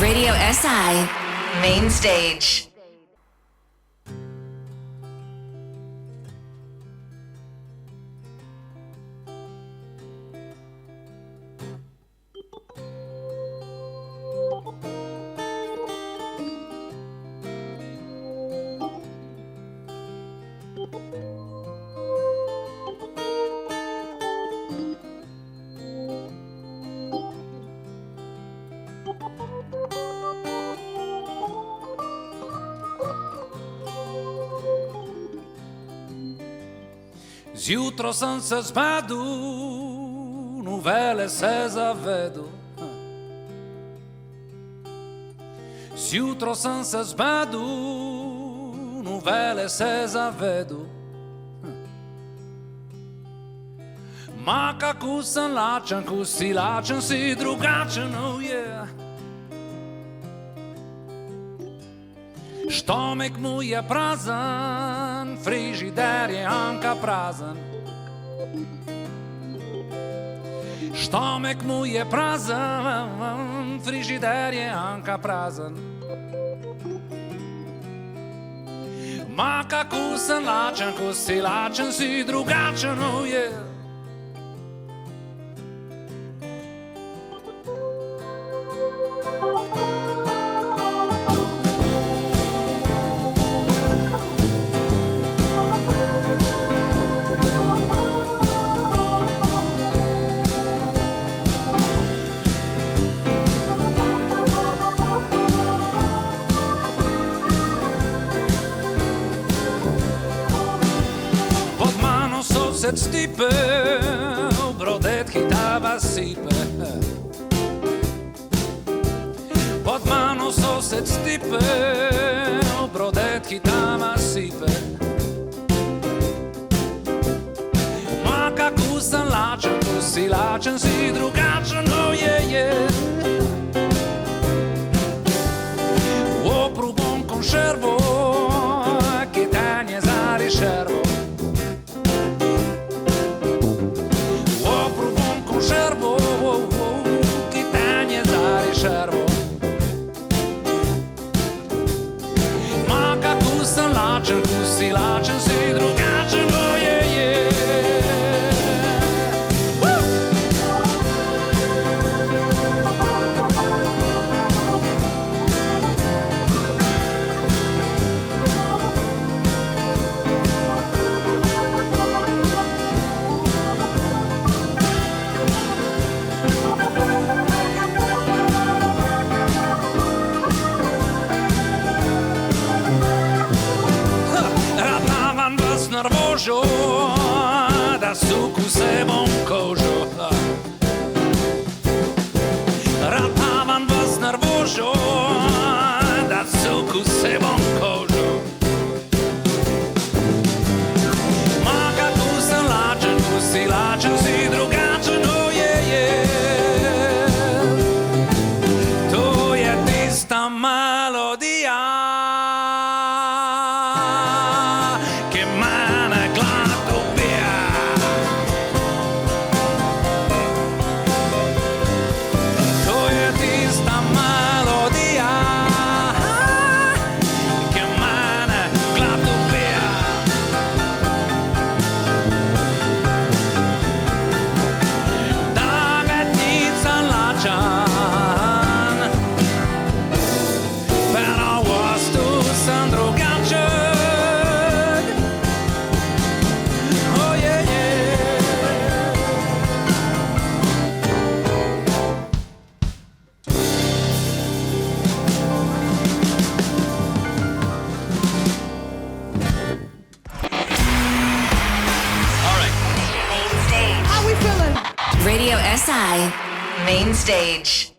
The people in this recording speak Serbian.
Radio SI Main Stage. Zjutro sam se zbedu, novele se zavedu. Zjutro sam se zbedu, novele se zavedu. Ma kako sam lačen, ko si lačen, si drugačen, oh yeah. Štomek mu je prazan, frižider je Anka prazan. Štomek mu je prazan, frižider je Anka prazan. Ma kako sem lačen, ko si lačen, si drugačen, oh yeah. Sosed stipe, brodet hitava sipe. Pod mano sosed stipe, brodet hitava sipe. Ma kako sam lačen, ko si lačen, si drugačen, oh yeah, yeah. Oprubom konšervo, kitanje za rišervo. Šervo, kitanje zari šervo. Ma kako sam lačen, ko si lačen, si drugačen, oh yeah, yeah. Nervoso, da sukusevom kožo. Ratavam vas nervoso, da sukusevom kožo. Ma kako sam lačen, ko si lačen, si drugačen, oh yeah, yeah. To je tista melodija. Radio SI Main Stage.